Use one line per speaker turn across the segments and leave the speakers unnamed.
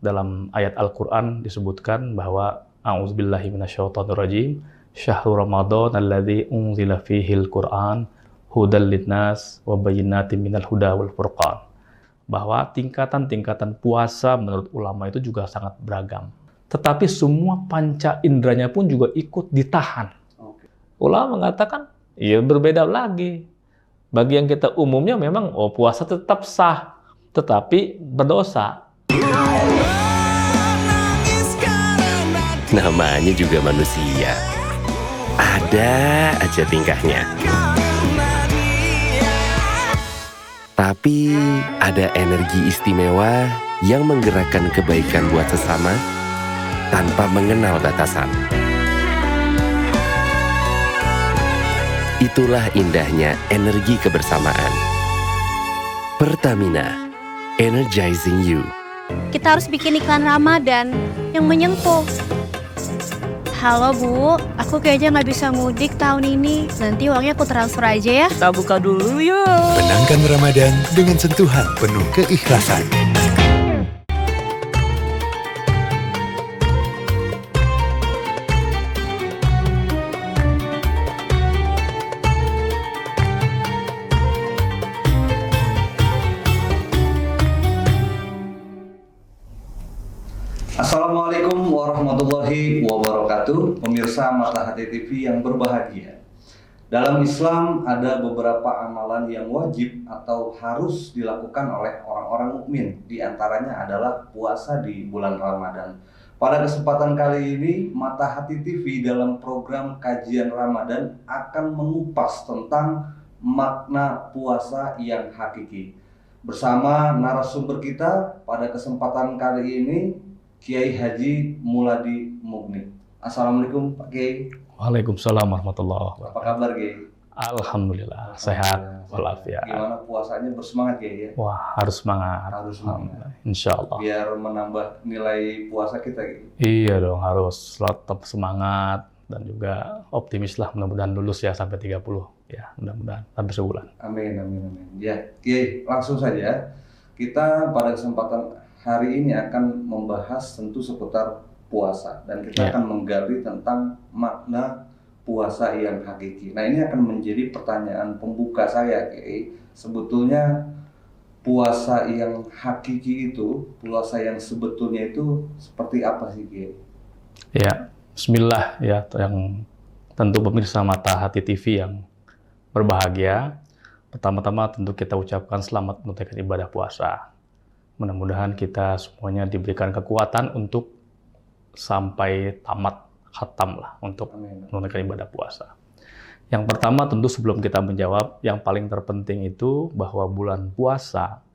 dalam ayat Al-Quran disebutkan bahwa a'udzubillahi minasyaitonirrajim, syahrul ramadan alladzi unzila fihil Qur'an hudal linnas wa bayyinatin minal huda wal furqan. Bahwa tingkatan-tingkatan puasa menurut ulama itu juga sangat beragam. Tetapi semua panca inderanya pun juga ikut ditahan. Ulama mengatakan, ya berbeda lagi. Bagi yang kita umumnya memang puasa tetap sah, tetapi berdosa.
Namanya juga manusia. Ada aja tingkahnya. Tapi ada energi istimewa yang menggerakkan kebaikan buat sesama tanpa mengenal batasan. Itulah indahnya energi kebersamaan. Pertamina, energizing you.
Kita harus bikin iklan Ramadan yang menyentuh. Halo Bu, aku kayaknya nggak bisa mudik tahun ini. Nanti uangnya aku transfer aja ya.
Kita buka dulu yuk.
Menangkan Ramadan dengan sentuhan penuh keikhlasan.
Assalamualaikum warahmatullahi wabarakatuh, pemirsa Mata Hati TV yang berbahagia. Dalam Islam ada beberapa amalan yang wajib atau harus dilakukan oleh orang-orang mukmin. Di antaranya adalah puasa di bulan Ramadan. Pada kesempatan kali ini, Mata Hati TV dalam program kajian Ramadan akan mengupas tentang makna puasa yang hakiki. Bersama narasumber kita pada kesempatan kali ini, Kiai Haji Muladi Mugni. Assalamualaikum Pak Kiai.
Waalaikumsalam warahmatullahi wabarakatuh.
Apa kabar Kiai?
Alhamdulillah, sehat walafiat.
Gimana puasanya, bersemangat Kiai ya?
Wah, harus semangat.
Harus semangat.
Insya Allah.
Biar menambah nilai puasa kita Kiai.
Iya dong, harus tetap semangat dan juga optimis lah, mudah-mudahan lulus ya sampai 30 ya, mudah-mudahan sampai sebulan.
Amin, amin, amin. Ya, Kiai, langsung saja. Kita pada kesempatan hari ini akan membahas tentu seputar puasa dan kita akan menggali tentang makna puasa yang hakiki. Nah, ini akan menjadi pertanyaan pembuka saya, Kiai. Sebetulnya puasa yang hakiki itu, puasa yang sebetulnya itu seperti apa sih, Kiai?
Ya, bismillah ya, yang tentu pemirsa Mata Hati TV yang berbahagia. Pertama-tama tentu kita ucapkan selamat menunaikan ibadah puasa. Mudah-mudahan kita semuanya diberikan kekuatan untuk sampai tamat khatam lah untuk menunaikan ibadah puasa. Yang pertama tentu sebelum kita menjawab, yang paling terpenting itu bahwa bulan puasa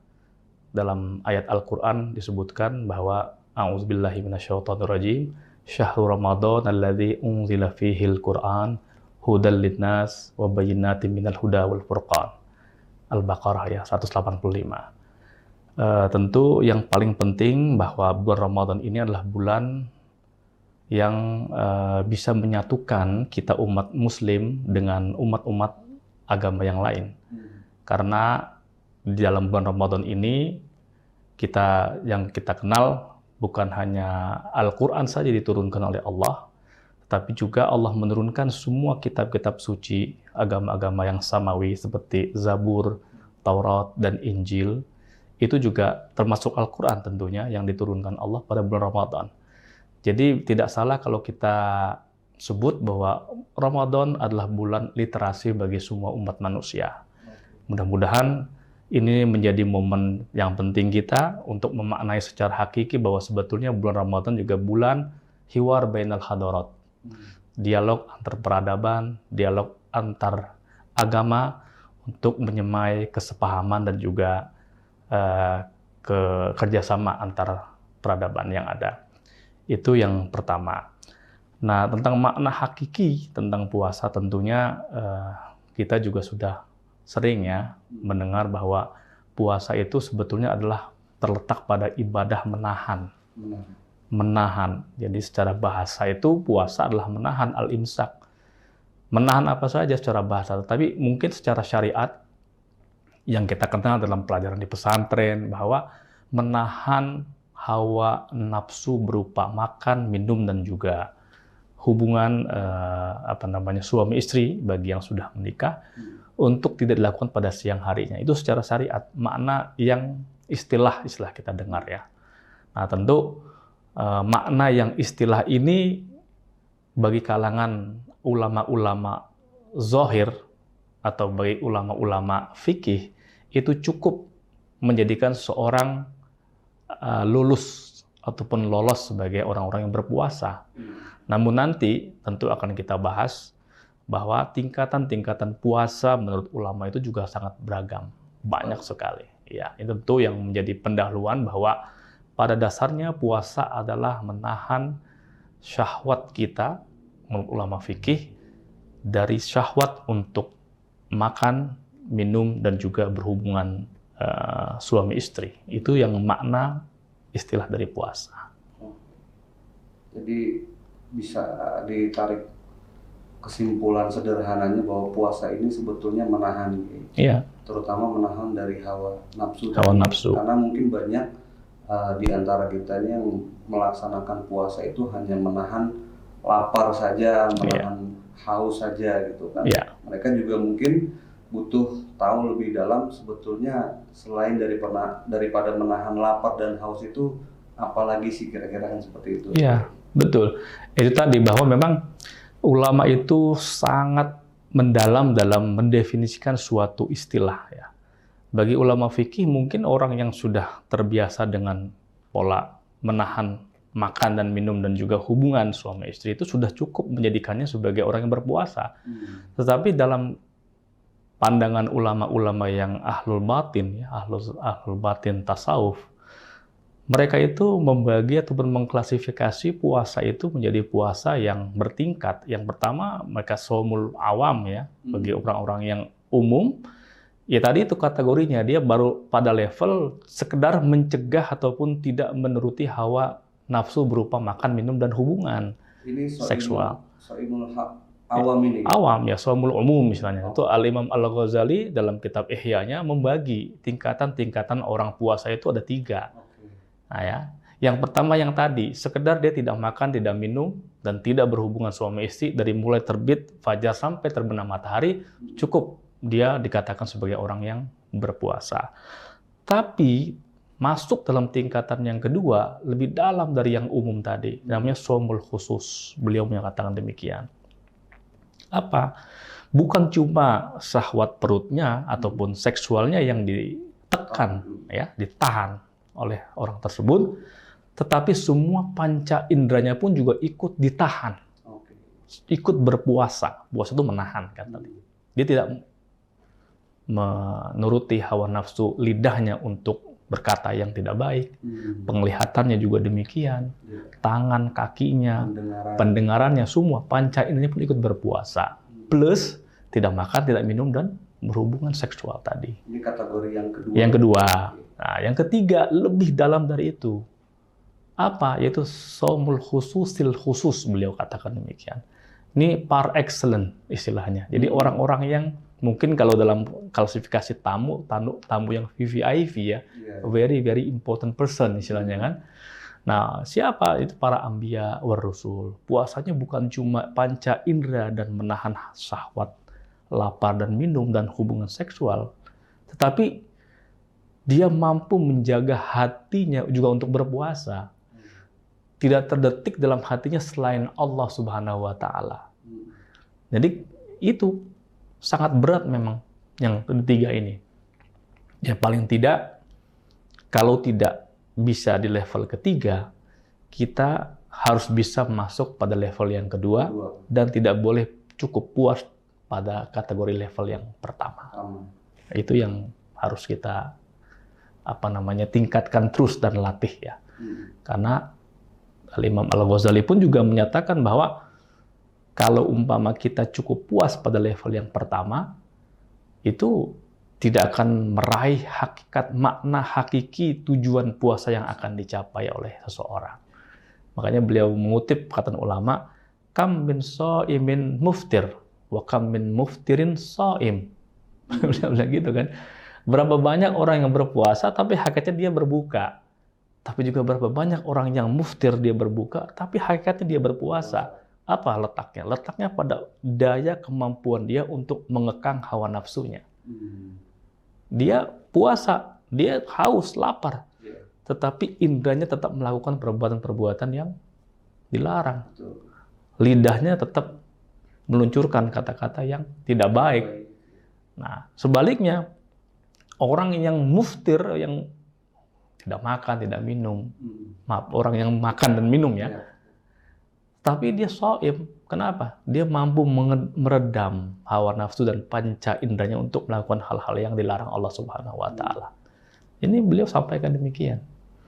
dalam ayat Al-Quran disebutkan bahwa a'udzubillahi minasyaitonirrajim, syahrul ramadan alladzi unzila fihil Qur'an hudal linnas wa bayyinatin minal huda wal furqan. Al-Baqarah ya 185. Tentu yang paling penting bahwa bulan Ramadan ini adalah bulan yang bisa menyatukan kita umat muslim dengan umat-umat agama yang lain. Karena di dalam bulan Ramadan ini yang kita kenal bukan hanya Al-Quran saja diturunkan oleh Allah, tetapi juga Allah menurunkan semua kitab-kitab suci agama-agama yang samawi seperti Zabur, Taurat, dan Injil. Itu juga termasuk Al-Quran tentunya yang diturunkan Allah pada bulan Ramadan. Jadi tidak salah kalau kita sebut bahwa Ramadan adalah bulan literasi bagi semua umat manusia. Mudah-mudahan ini menjadi momen yang penting kita untuk memaknai secara hakiki bahwa sebetulnya bulan Ramadan juga bulan hiwar bainal hadarat. Dialog antar peradaban, dialog antar agama untuk menyemai kesepahaman dan juga kerjasama antar peradaban yang ada. Itu yang pertama. Nah, tentang makna hakiki tentang puasa tentunya kita juga sudah sering ya mendengar bahwa puasa itu sebetulnya adalah terletak pada ibadah menahan. Menahan. Jadi secara bahasa itu puasa adalah menahan, al-imsak. Menahan apa saja secara bahasa, tapi mungkin secara syariat yang kita kenal dalam pelajaran di pesantren bahwa menahan hawa nafsu berupa makan, minum, dan juga hubungan suami istri bagi yang sudah menikah untuk tidak dilakukan pada siang harinya. Itu secara syariat makna yang istilah kita dengar ya. Nah tentu makna yang istilah ini bagi kalangan ulama-ulama zahir atau bagi ulama-ulama fikih itu cukup menjadikan seorang lulus ataupun lolos sebagai orang-orang yang berpuasa. Namun nanti tentu akan kita bahas bahwa tingkatan-tingkatan puasa menurut ulama itu juga sangat beragam, banyak sekali. Ya, itu tentu yang menjadi pendahuluan bahwa pada dasarnya puasa adalah menahan syahwat kita menurut ulama fikih dari syahwat untuk makan, minum, dan juga berhubungan suami istri. Itu yang makna istilah dari puasa.
Jadi bisa ditarik kesimpulan sederhananya bahwa puasa ini sebetulnya menahan,
Iya.
terutama menahan dari hawa nafsu.
Hawa nafsu.
Karena mungkin banyak di antara kita ini yang melaksanakan puasa itu hanya menahan lapar saja, menahan haus saja gitu kan.
Iya.
Mereka juga mungkin butuh tahu lebih dalam sebetulnya selain daripada menahan lapar dan haus itu apalagi sih kira-kira kan seperti itu.
Iya, betul. Itu tadi bahwa memang ulama itu sangat mendalam dalam mendefinisikan suatu istilah ya. Bagi ulama fikih mungkin orang yang sudah terbiasa dengan pola menahan makan dan minum dan juga hubungan suami istri itu sudah cukup menjadikannya sebagai orang yang berpuasa. Tetapi dalam pandangan ulama-ulama yang ahlul batin, ya, ahlul batin tasawuf, mereka itu membagi ataupun mengklasifikasi puasa itu menjadi puasa yang bertingkat. Yang pertama mereka shaumul awam ya, bagi orang-orang yang umum. Ya tadi itu kategorinya, dia baru pada level sekedar mencegah ataupun tidak menuruti hawa nafsu berupa makan, minum, dan hubungan seksual.
Awam ini.
Awam ya, shaumul umum misalnya. Itu Al-Imam Al-Ghazali dalam kitab Ihya-nya membagi tingkatan-tingkatan orang puasa itu ada 3. Nah ya, yang pertama yang tadi, sekedar dia tidak makan, tidak minum, dan tidak berhubungan suami istri dari mulai terbit fajar sampai terbenam matahari, cukup dia dikatakan sebagai orang yang berpuasa. Tapi masuk dalam tingkatan yang kedua, lebih dalam dari yang umum tadi, namanya shaumul khusus. Beliau menyatakan demikian. Apa? Bukan cuma syahwat perutnya ataupun seksualnya yang ditekan, ya, ditahan oleh orang tersebut, tetapi semua panca inderanya pun juga ikut ditahan, ikut berpuasa. Puasa itu menahan kan tadi. Dia tidak menuruti hawa nafsu lidahnya untuk berkata yang tidak baik, penglihatannya juga demikian, tangan, kakinya, pendengarannya, semua panca inderanya pun ikut berpuasa, plus tidak makan, tidak minum, dan berhubungan seksual tadi.
Ini kategori yang kedua.
Yang kedua. Nah, yang ketiga lebih dalam dari itu. Apa? Yaitu shaumul khususil khusus, beliau katakan demikian. Ini par excellence istilahnya. Jadi orang-orang yang mungkin kalau dalam klasifikasi tamu yang VVIP ya, very very important person istilahnya kan. Nah, siapa itu? Para anbiya war rasul. Puasanya bukan cuma panca indera dan menahan syahwat, lapar dan minum dan hubungan seksual, tetapi dia mampu menjaga hatinya juga untuk berpuasa. Tidak terdetik dalam hatinya selain Allah Subhanahu wa Ta'ala. Jadi itu sangat berat memang yang ketiga ini. Ya paling tidak, kalau tidak bisa di level ketiga, kita harus bisa masuk pada level yang kedua dan tidak boleh cukup puas pada kategori level yang pertama. Itu yang harus kita tingkatkan terus dan latih ya. Karena Imam Al-Ghazali pun juga menyatakan bahwa kalau umpama kita cukup puas pada level yang pertama, itu tidak akan meraih hakikat makna hakiki tujuan puasa yang akan dicapai oleh seseorang. Makanya beliau mengutip perkataan ulama, kam min sha'imin muftir wa kam min muftirin sha'im. Beliau bilang gitu kan. Berapa banyak orang yang berpuasa tapi hakikatnya dia berbuka. Tapi juga berapa banyak orang yang muftir dia berbuka, tapi hakikatnya dia berpuasa. Apa letaknya? Letaknya pada daya kemampuan dia untuk mengekang hawa nafsunya. Dia puasa, dia haus, lapar. Tetapi indranya tetap melakukan perbuatan-perbuatan yang dilarang. Lidahnya tetap meluncurkan kata-kata yang tidak baik. Nah, sebaliknya, orang yang muftir, yang tidak makan, tidak minum. Maaf, orang yang makan dan minum ya. Tapi dia shaim. Kenapa? Dia mampu meredam hawa nafsu dan panca indranya untuk melakukan hal-hal yang dilarang Allah Subhanahu wa taala. Ini beliau sampaikan demikian.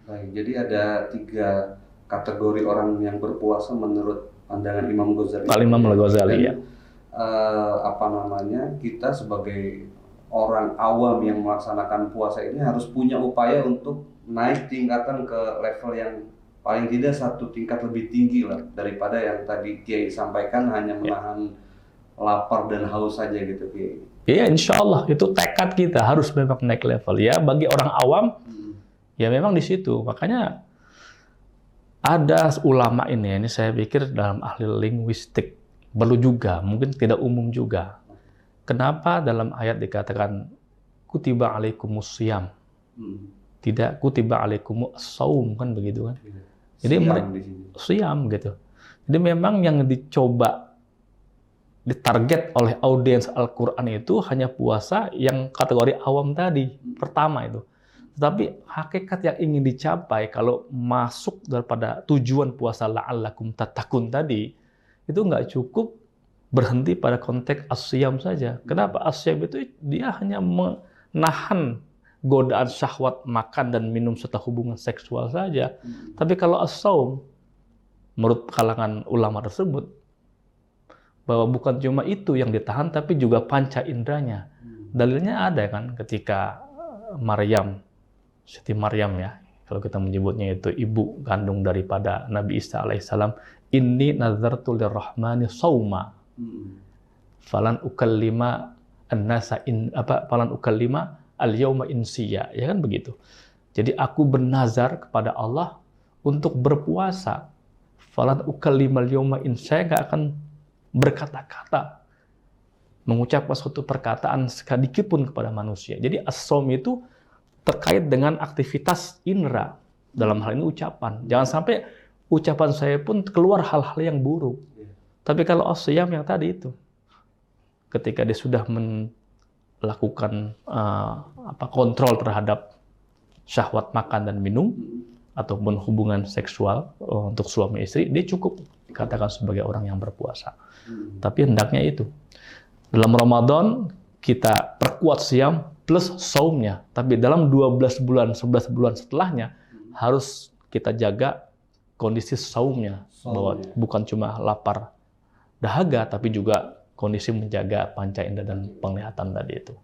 Baik, jadi ada 3 kategori orang yang berpuasa menurut pandangan Imam Ghazali.
Imam Al-Ghazali ya.
Kita sebagai orang awam yang melaksanakan puasa ini harus punya upaya untuk naik tingkatan ke level yang paling tidak 1 tingkat lebih tinggi lah daripada yang tadi Kiai sampaikan hanya menahan lapar dan haus saja gitu Kiai.
Iya, insya Allah itu tekad kita harus memang naik level ya. Bagi orang awam ya memang di situ. Makanya ada ulama ini saya pikir dalam ahli linguistik perlu juga, mungkin tidak umum juga. Kenapa dalam ayat dikatakan kutiba alaikumus syiyam? Tidak kutiba alaikumus shaum, kan begitu kan? Jadi syiyam gitu. Jadi memang yang dicoba ditarget oleh audiens Al-Qur'an itu hanya puasa yang kategori awam tadi, pertama itu. Tetapi hakikat yang ingin dicapai kalau masuk daripada tujuan puasa la'allakum tattaqun tadi, itu nggak cukup berhenti pada konteks as-syiyam saja. Kenapa? As-syiyam itu dia hanya menahan godaan syahwat makan dan minum serta hubungan seksual saja. Tapi kalau as-shaum, menurut kalangan ulama tersebut, bahwa bukan cuma itu yang ditahan, tapi juga panca indranya. Dalilnya ada kan ketika Maryam, Siti Maryam ya, kalau kita menyebutnya itu ibu kandung daripada Nabi Isa alaihissalam, inni nazartu lirrahmani shauma falan ukallima an-nasa falan ukallima al-yauma insiya, ya kan begitu. Jadi aku bernazar kepada Allah untuk berpuasa. Falan ukallima al-yauma insiya, nggak akan berkata-kata, mengucapkan suatu perkataan sedikit pun kepada manusia. Jadi as-shaum itu terkait dengan aktivitas indera, dalam hal ini ucapan. Jangan sampai ucapan saya pun keluar hal-hal yang buruk. Tapi kalau as-syiyam yang tadi itu, ketika dia sudah melakukan kontrol terhadap syahwat makan dan minum ataupun hubungan seksual untuk suami istri, dia cukup dikatakan sebagai orang yang berpuasa. Tapi hendaknya itu dalam Ramadan kita perkuat syiyam plus saumnya, tapi dalam 12 bulan, 11 bulan setelahnya harus kita jaga kondisi saumnya, bahwa bukan cuma lapar dahaga, tapi juga kondisi menjaga panca indera dan penglihatan tadi itu.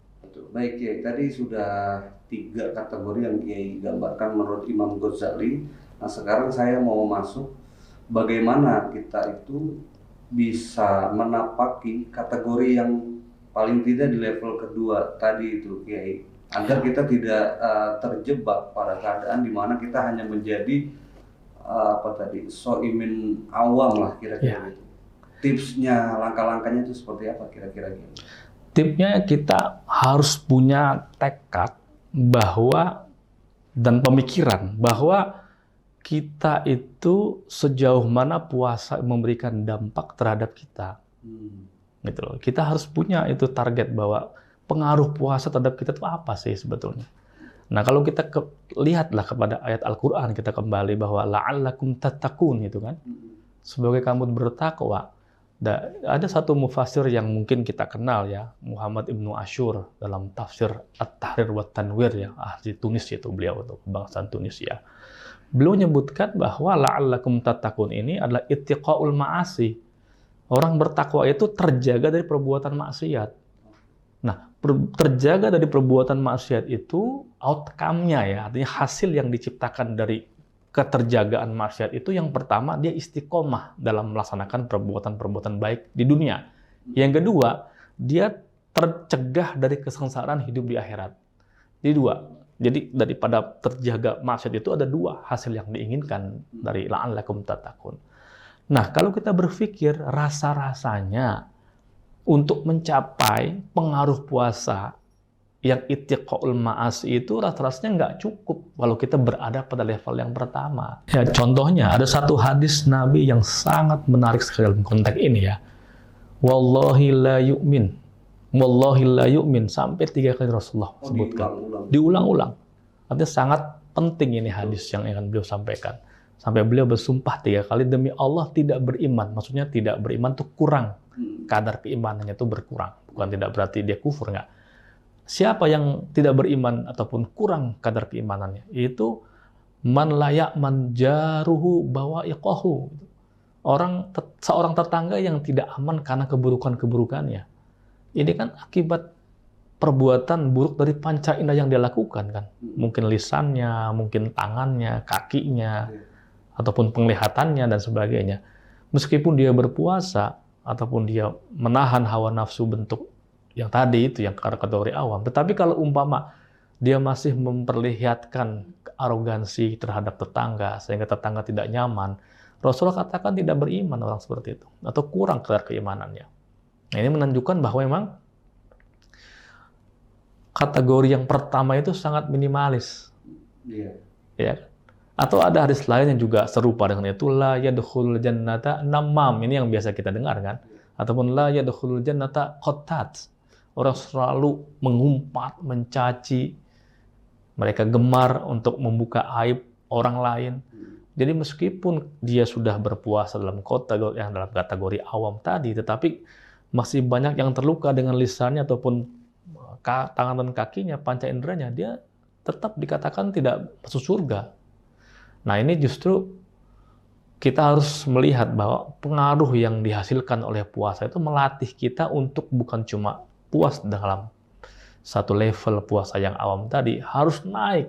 Baik Kiai, tadi sudah 3 kategori yang Kiai gambarkan menurut Imam Ghazali. Nah sekarang saya mau masuk bagaimana kita itu bisa menapaki kategori yang paling tidak di level kedua tadi itu Kiai, agar kita tidak terjebak pada keadaan di mana kita hanya menjadi soimin awam lah kira-kira gitu. Tipsnya, langkah-langkahnya itu seperti apa kira-kira gitu?
Tipsnya kita harus punya tekad bahwa dan pemikiran bahwa kita itu sejauh mana puasa memberikan dampak terhadap kita. Gitu loh. Kita harus punya itu target bahwa pengaruh puasa terhadap kita itu apa sih sebetulnya. Nah, kalau kita lihatlah kepada ayat Al-Qur'an, kita kembali bahwa la'allakum tattaqun itu kan. Sebagai kamu bertakwa. Ada satu mufasir yang mungkin kita kenal ya, Muhammad Ibnu Ashur dalam tafsir At-Tahrir wa Tanwir ya, ahli Tunis itu beliau, untuk kebangsaan Tunisia. Beliau menyebutkan bahwa la'allakum tattaqun ini adalah ittiqaul ma'asi. Orang bertakwa itu terjaga dari perbuatan maksiat. Nah, terjaga dari perbuatan maksiat itu outcome-nya ya, artinya hasil yang diciptakan dari keterjagaan maksiat itu yang pertama dia istiqomah dalam melaksanakan perbuatan-perbuatan baik di dunia. Yang kedua, dia tercegah dari kesengsaraan hidup di akhirat. Jadi 2, Jadi daripada terjaga maksiat itu ada dua hasil yang diinginkan dari la'allakum tattaqun. Nah, kalau kita berpikir rasa-rasanya untuk mencapai pengaruh puasa yang ittiqaul ma'asi itu rasa-rasanya nggak cukup kalau kita berada pada level yang pertama. Ya, contohnya ada satu hadis Nabi yang sangat menarik sekali dalam konteks ini ya. Wallahi la yu'min. Wallahi la yu'min, sampai 3 kali Rasulullah sebutkan. Diulang-ulang. Artinya sangat penting ini hadis yang akan beliau sampaikan. Sampai beliau bersumpah 3 kali, demi Allah tidak beriman. Maksudnya tidak beriman itu kurang. Kadar keimanannya itu berkurang. Bukan tidak berarti dia kufur, enggak. Siapa yang tidak beriman ataupun kurang kadar keimanannya? Itu man layak man jaruhu bawa'iqahu. Seorang tetangga yang tidak aman karena keburukan-keburukannya. Ini kan akibat perbuatan buruk dari panca indera yang dia lakukan kan. Mungkin lisannya, mungkin tangannya, kakinya, ataupun penglihatannya dan sebagainya. Meskipun dia berpuasa, ataupun dia menahan hawa nafsu bentuk yang tadi itu, yang kategori awam. Tetapi kalau umpama dia masih memperlihatkan arogansi terhadap tetangga, sehingga tetangga tidak nyaman, Rasulullah katakan tidak beriman orang seperti itu. Atau kurang kadar keimanannya. Nah, ini menunjukkan bahwa memang kategori yang pertama itu sangat minimalis. Ya. Atau ada hadis lain yang juga serupa dengan itu, la yadkhulul jannata namam. Ini yang biasa kita dengar kan. Ataupun la yadkhulul jannata qattat. Orang selalu mengumpat, mencaci. Mereka gemar untuk membuka aib orang lain. Jadi meskipun dia sudah berpuasa dalam kategori awam tadi, tetapi masih banyak yang terluka dengan lisannya ataupun tangan dan kakinya, panca inderanya, dia tetap dikatakan tidak masuk surga. Nah, ini justru kita harus melihat bahwa pengaruh yang dihasilkan oleh puasa itu melatih kita untuk bukan cuma puas dalam satu level puasa yang awam tadi, harus naik.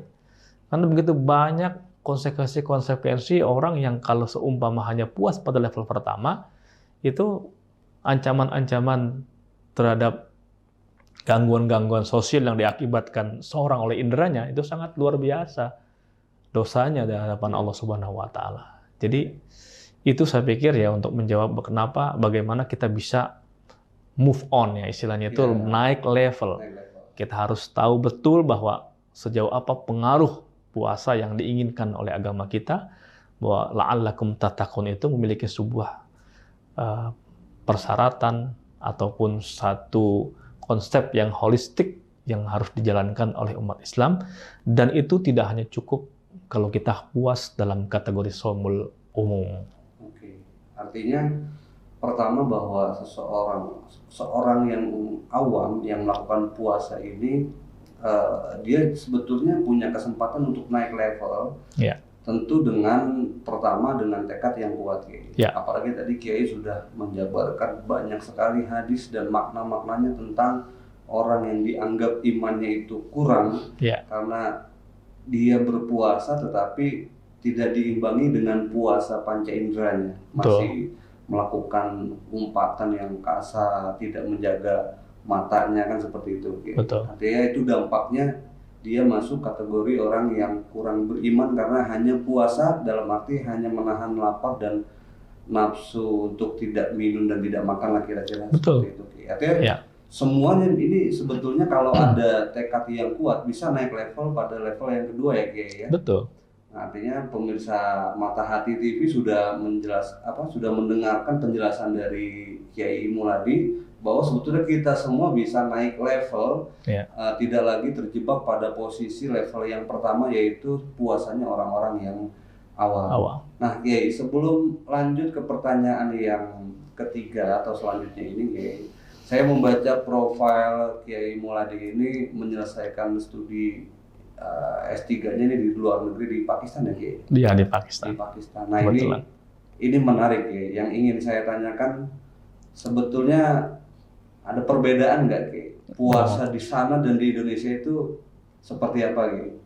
Karena begitu banyak konsekuensi orang yang kalau seumpama hanya puas pada level pertama, itu ancaman-ancaman terhadap gangguan-gangguan sosial yang diakibatkan seorang oleh inderanya itu sangat luar biasa dosanya di hadapan Allah Subhanahu wa taala. Jadi itu saya pikir ya untuk menjawab bagaimana kita bisa move on ya istilahnya itu naik level. Kita harus tahu betul bahwa sejauh apa pengaruh puasa yang diinginkan oleh agama kita, bahwa la'allakum tattaqun itu memiliki sebuah persyaratan ataupun satu konsep yang holistik yang harus dijalankan oleh umat Islam, dan itu tidak hanya cukup kalau kita puas dalam kategori shaumul umum.
Oke. Artinya pertama bahwa seorang yang awam yang melakukan puasa ini dia sebetulnya punya kesempatan untuk naik level.
Ya.
Tentu dengan tekad yang kuat, Kiai.
Ya.
Apalagi tadi Kiai sudah menjabarkan banyak sekali hadis dan makna-maknanya tentang orang yang dianggap imannya itu kurang karena dia berpuasa tetapi tidak diimbangi dengan puasa panca inderanya, masih melakukan umpatan yang kasar, tidak menjaga matanya kan seperti itu. Kiai. Artinya itu dampaknya dia masuk kategori orang yang kurang beriman karena hanya puasa dalam arti hanya menahan lapar dan nafsu untuk tidak minum dan tidak makan lah kira-kira seperti itu. Artinya semuanya ini sebetulnya kalau ada tekad yang kuat bisa naik level pada level yang kedua ya Kiai ya.
Betul.
Nah, artinya pemirsa Mata Hati TV sudah mendengarkan penjelasan dari Kiai Muladi bahwa sebetulnya kita semua bisa naik level, tidak lagi terjebak pada posisi level yang pertama yaitu puasanya orang-orang yang awam. Nah, Kiai, sebelum lanjut ke pertanyaan yang ketiga atau selanjutnya ini, Kiai, saya membaca profil Kiai Muladi ini menyelesaikan studi S3-nya ini di luar negeri di Pakistan ya, Kiai?
Iya, di Pakistan.
Di Pakistan. Nah, ini menarik, Kiai. Yang ingin saya tanyakan sebetulnya ada perbedaan nggak, Ki? Puasa di sana dan di Indonesia itu seperti apa, Ki?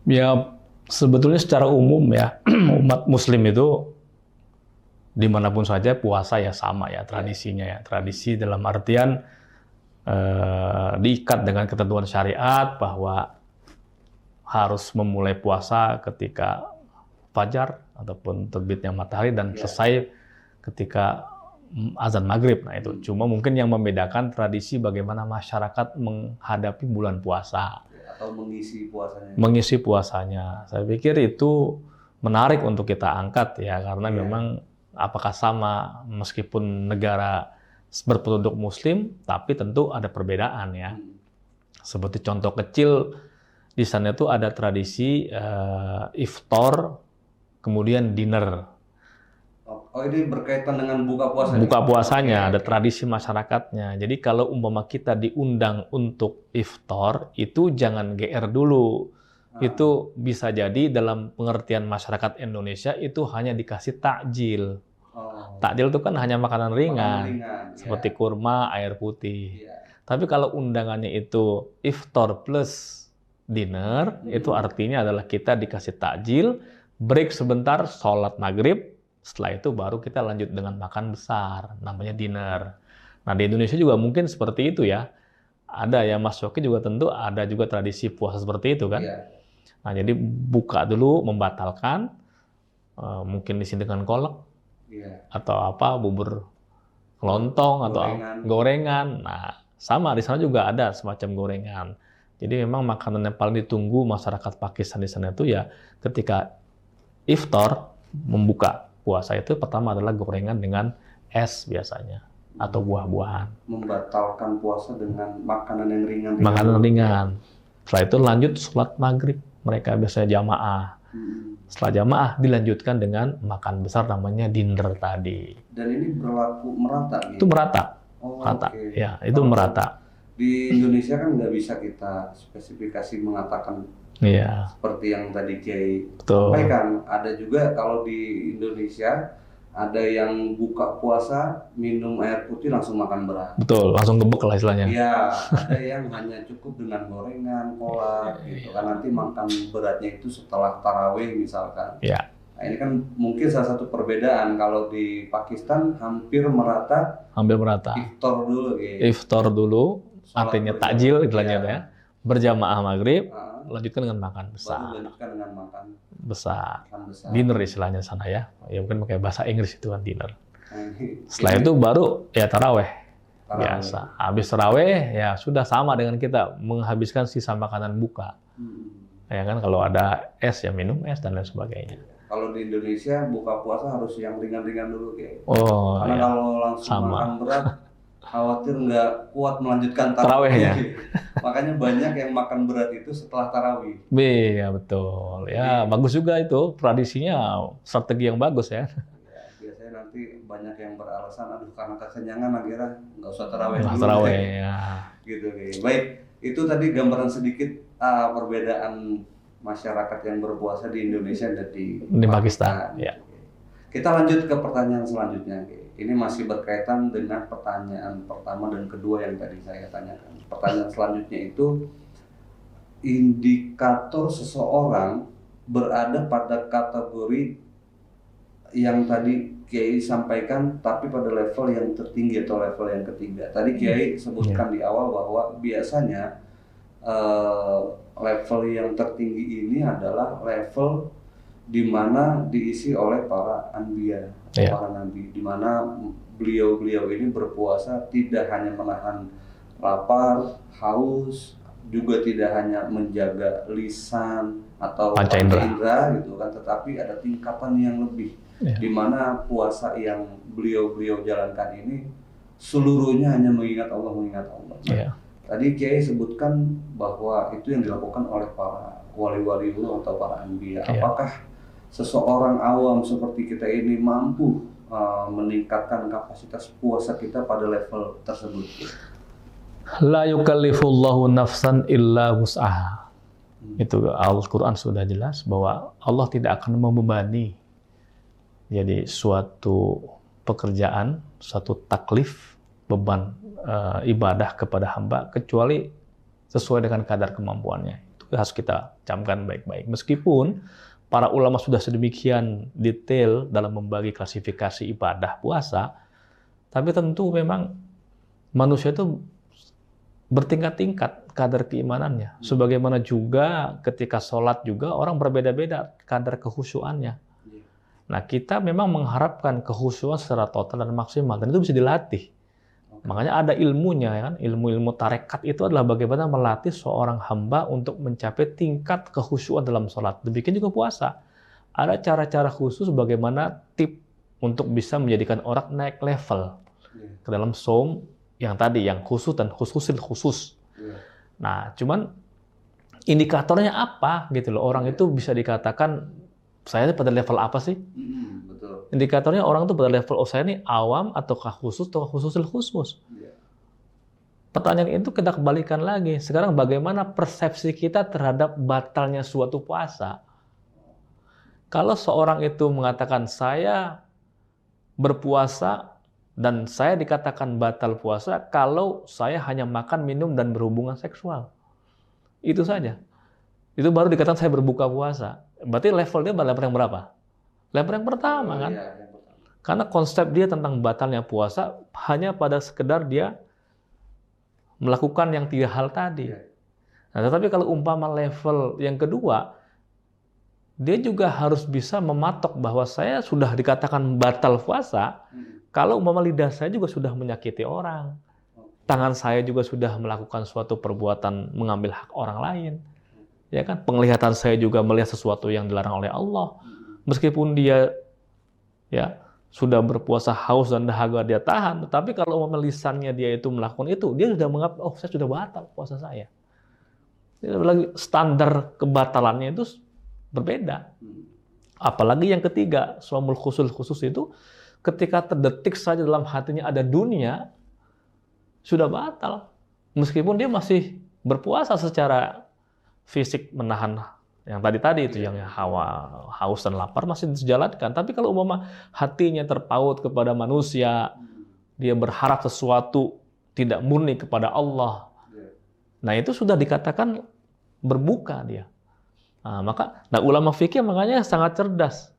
Ya, sebetulnya secara umum ya, umat Muslim itu dimanapun saja puasa ya sama ya tradisinya ya. Tradisi dalam artian diikat dengan ketentuan syariat bahwa harus memulai puasa ketika fajar ataupun terbitnya matahari dan selesai ketika azan maghrib. Nah itu cuma mungkin yang membedakan tradisi bagaimana masyarakat menghadapi bulan puasa
atau mengisi
puasanya. Saya pikir itu menarik untuk kita angkat ya, karena memang apakah sama meskipun negara berpenduduk muslim, tapi tentu ada perbedaan ya. Seperti contoh kecil, di sana itu ada tradisi iftar, kemudian dinner.
Oh, ini berkaitan dengan buka puasa.
Buka puasanya, ada tradisi masyarakatnya. Jadi kalau umpama kita diundang untuk iftar, itu jangan GR dulu. Itu bisa jadi dalam pengertian masyarakat Indonesia itu hanya dikasih takjil. Takjil itu kan hanya makanan ringan seperti kurma, air putih. Tapi kalau undangannya itu iftar plus dinner, itu artinya adalah kita dikasih takjil, break sebentar, sholat maghrib, setelah itu baru kita lanjut dengan makan besar, namanya dinner. Nah di Indonesia juga mungkin seperti itu ya. Ada ya, Mas Yoki juga tentu ada juga tradisi puasa seperti itu kan. Nah jadi buka dulu, membatalkan, mungkin diisi dengan kolak, atau apa, bubur kelontong, atau gorengan. Nah sama di sana juga ada semacam gorengan. Jadi memang makanan yang paling ditunggu masyarakat Pakistan di sana itu ya ketika iftar, membuka puasa itu pertama adalah gorengan dengan es biasanya atau buah-buahan.
Membatalkan puasa dengan makanan yang ringan.
Makanan ringan. Setelah itu lanjut sholat maghrib. Mereka biasanya jamaah. Setelah jamaah dilanjutkan dengan makan besar namanya dinner tadi.
Dan ini berlaku merata gitu?
Itu merata.
Merata.
Ya, itu merata.
Di Indonesia kan nggak bisa kita spesifikasi mengatakan seperti yang tadi Kiai sampaikan. Ada juga kalau di Indonesia ada yang buka puasa minum air putih langsung makan berat.
Betul, langsung gebek lah istilahnya.
Iya, ada yang hanya cukup dengan gorengan, kolak gitu kan, nanti makan beratnya itu setelah tarawih misalkan.
Iya.
Nah, ini kan mungkin salah satu perbedaan. Kalau di Pakistan hampir merata. Iftar dulu gitu.
Iftar dulu, artinya takjil istilahnya ya. Berjamaah maghrib, lanjutkan dengan makan besar. Besar. Dinner istilahnya sana ya. Ya mungkin pakai bahasa Inggris itu kan dinner. Setelah itu baru ya taraweh. Biasa. Habis taraweh ya sudah sama dengan kita menghabiskan sisa makanan buka. Ya kan kalau ada es ya minum es dan lain sebagainya.
Kalau di Indonesia buka puasa harus yang ringan-ringan dulu kayak.
Karena
kalau langsung makan berat khawatir nggak kuat melanjutkan tarawihnya. Makanya banyak yang makan berat itu setelah tarawih.
Iya betul. Ya bagus juga itu tradisinya, strategi yang bagus ya.
Biasanya nanti banyak yang beralasan aduh karena kekenyangan akhirnya nggak usah tarawih dulu.
Tarawih ya.
Gitu kayak. Baik, itu tadi gambaran sedikit perbedaan masyarakat yang berpuasa di Indonesia dan di
Pakistan. Ya.
Kita lanjut ke pertanyaan selanjutnya. Ini masih berkaitan dengan pertanyaan pertama dan kedua yang tadi saya tanyakan. Pertanyaan selanjutnya itu, indikator seseorang berada pada kategori yang tadi Kiai sampaikan, tapi pada level yang tertinggi atau level yang ketiga. Tadi Kiai sebutkan di awal bahwa biasanya level yang tertinggi ini adalah level di mana diisi oleh para anbiya, para nabi, di mana beliau-beliau ini berpuasa tidak hanya menahan lapar, haus, juga tidak hanya menjaga lisan atau panca indera gitu kan, tetapi ada tingkatan yang lebih, di mana puasa yang beliau-beliau jalankan ini seluruhnya hanya mengingat Allah. Nah, tadi Kiai sebutkan bahwa itu yang dilakukan oleh para wali-wali atau para anbiya. Apakah seseorang awam seperti kita ini mampu meningkatkan kapasitas puasa kita pada level tersebut?
La yukallifullahu nafsan illa wus'aha. Itu Al-Quran sudah jelas bahwa Allah tidak akan membebani jadi suatu pekerjaan, suatu taklif, beban ibadah kepada hamba kecuali sesuai dengan kadar kemampuannya. Itu harus kita camkan baik-baik. Meskipun para ulama sudah sedemikian detail dalam membagi klasifikasi ibadah puasa, tapi tentu memang manusia itu bertingkat-tingkat kadar keimanannya. Sebagaimana juga ketika sholat juga orang berbeda-beda kadar kehusuannya. Nah, kita memang mengharapkan kehusuan secara total dan maksimal, dan itu bisa dilatih. Makanya ada ilmunya, ya kan? Ilmu-ilmu tarekat itu adalah bagaimana melatih seorang hamba untuk mencapai tingkat kehusuan dalam sholat. Demikian juga puasa. Ada cara-cara khusus bagaimana tip untuk bisa menjadikan orang naik level ke dalam saum yang tadi, yang khusus dan khususil khusus. Nah, cuman indikatornya apa gitu loh. Orang itu bisa dikatakan, saya pada level apa sih?
Betul.
Indikatornya orang itu pada level, oh saya ini awam ataukah khusus atau khususil khusus. Pertanyaan itu kita kembalikan lagi. Sekarang bagaimana persepsi kita terhadap batalnya suatu puasa? Kalau seorang itu mengatakan saya berpuasa dan saya dikatakan batal puasa kalau saya hanya makan, minum, dan berhubungan seksual. Itu saja. Itu baru dikatakan saya berbuka puasa. Berarti level dia level yang berapa? Level yang pertama kan? Karena konsep dia tentang batalnya puasa hanya pada sekedar dia melakukan yang 3 hal tadi. Nah, tetapi kalau umpama level yang kedua, dia juga harus bisa mematok bahwa saya sudah dikatakan batal puasa kalau umpama lidah saya juga sudah menyakiti orang. Tangan saya juga sudah melakukan suatu perbuatan mengambil hak orang lain. Ya kan? Penglihatan saya juga melihat sesuatu yang dilarang oleh Allah. Meskipun dia ya sudah berpuasa haus dan dahaga dia tahan, tetapi kalau lisannya dia itu melakukan itu, dia sudah menganggap, oh saya sudah batal puasa saya. Lagi standar kebatalannya itu berbeda. Apalagi yang ketiga, shaumul khusus itu ketika terdetik saja dalam hatinya ada dunia, sudah batal. Meskipun dia masih berpuasa secara fisik menahan yang tadi itu yang hawa, haus dan lapar masih dijalankan. Tapi kalau umpama hatinya terpaut kepada manusia, dia berharap sesuatu tidak murni kepada Allah. Nah, itu sudah dikatakan berbuka dia. Nah, ulama fikih makanya sangat cerdas.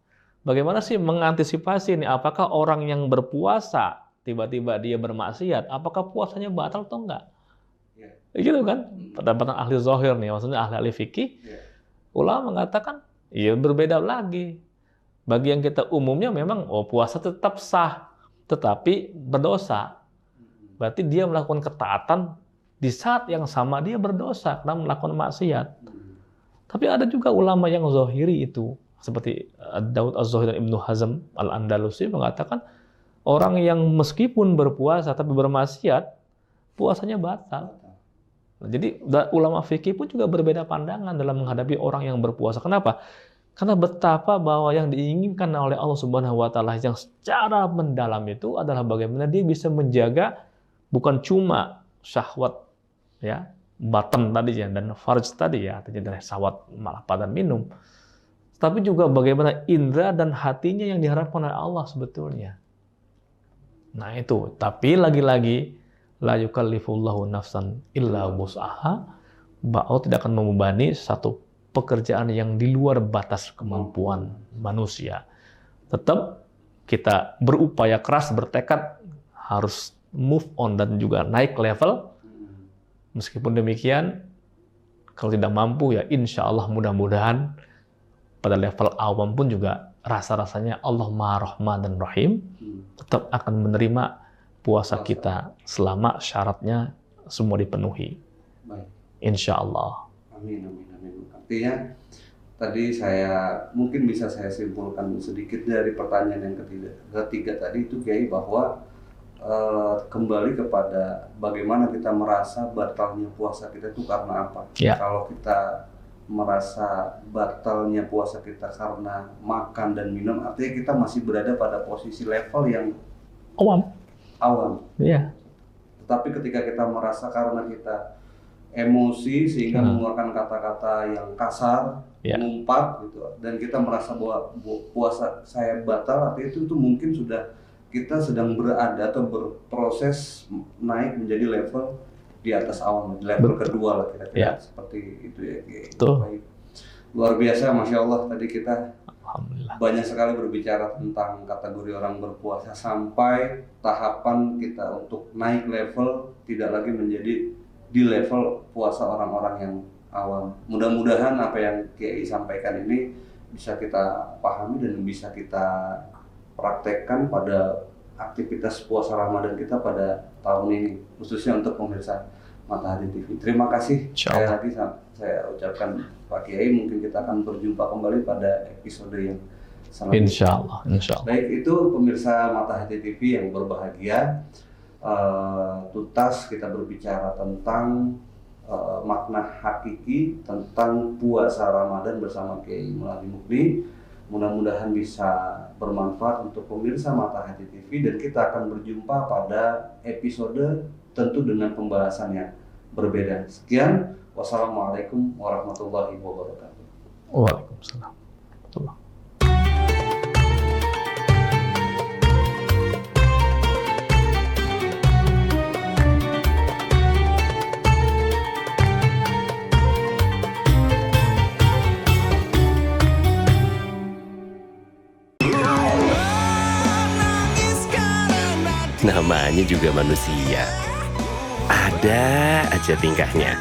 Bagaimana sih mengantisipasi ini? Apakah orang yang berpuasa tiba-tiba dia bermaksiat, apakah puasanya batal atau enggak? Gitu kan? Pendapatan ahli zahir nih, maksudnya ahli fikih. Ulama mengatakan, iya berbeda lagi. Bagi yang kita umumnya memang, puasa tetap sah, tetapi berdosa. Berarti dia melakukan ketaatan di saat yang sama dia berdosa karena melakukan maksiat. Tapi ada juga ulama yang zahiri itu, seperti Daud Az-Zahiri dan Ibnu Hazm Al-Andalusi mengatakan, orang yang meskipun berpuasa tapi bermaksiat, puasanya batal. Jadi ulama fikih pun juga berbeda pandangan dalam menghadapi orang yang berpuasa. Kenapa? Karena betapa bahwa yang diinginkan oleh Allah Subhanahu wa taala yang secara mendalam itu adalah bagaimana dia bisa menjaga bukan cuma syahwat ya, batan tadi ya dan farj tadi ya, artinya dari syahwat makan dan minum. Tapi juga bagaimana indera dan hatinya yang diharapkan oleh Allah sebetulnya. Nah itu, tapi lagi-lagi la yukallifullahu nafsan illa wus'aha, bahwa tidak akan membebani satu pekerjaan yang di luar batas kemampuan manusia. Tetap kita berupaya keras, bertekad harus move on dan juga naik level. Meskipun demikian, kalau tidak mampu ya insya Allah mudah-mudahan pada level awam pun juga rasa-rasanya Allah Maha Rahman dan Rahim tetap akan menerima puasa kita selama syaratnya semua dipenuhi.
Baik.
Insya Allah.
Amin. Artinya tadi mungkin bisa saya simpulkan sedikit dari pertanyaan yang ketiga tadi itu Kiai, bahwa kembali kepada bagaimana kita merasa batalnya puasa kita itu karena apa.
Ya.
Kalau kita merasa batalnya puasa kita karena makan dan minum, artinya kita masih berada pada posisi level yang awam.
Iya.
Tetapi ketika kita merasa karena kita emosi sehingga mengeluarkan kata-kata yang kasar, mengumpat gitu, dan kita merasa bahwa puasa saya batal, artinya itu mungkin sudah kita sedang berada atau berproses naik menjadi level di atas awam, level kedua lah kira-kira seperti itu ya. Baik. Luar biasa, Masya Allah, tadi kita banyak sekali berbicara tentang kategori orang berpuasa sampai tahapan kita untuk naik level tidak lagi menjadi di level puasa orang-orang yang awam. Mudah-mudahan apa yang Kiai sampaikan ini bisa kita pahami dan bisa kita praktekkan pada aktivitas puasa Ramadan kita pada tahun ini, khususnya untuk pemirsa Matahari TV. Terima kasih sekali lagi saya ucapkan Pak Kiai. Mungkin kita akan berjumpa kembali pada episode yang selanjutnya.
Insya Allah.
Baik, itu pemirsa Matahari TV yang berbahagia. Tuntas kita berbicara tentang makna hakiki tentang puasa Ramadan bersama Kiai Muladi Mukni. Mudah-mudahan bisa bermanfaat untuk pemirsa Matahari TV dan kita akan berjumpa pada episode tentu dengan pembahasan yang berbeda. Sekian, wassalamualaikum warahmatullahi wabarakatuh.
Waalaikumsalam.
Namanya juga manusia. Ada aja tingkahnya.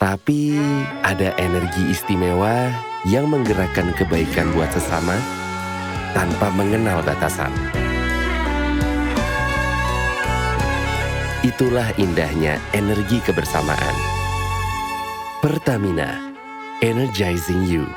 Tapi ada energi istimewa yang menggerakkan kebaikan buat sesama tanpa mengenal batasan. Itulah indahnya energi kebersamaan. Pertamina, energizing you.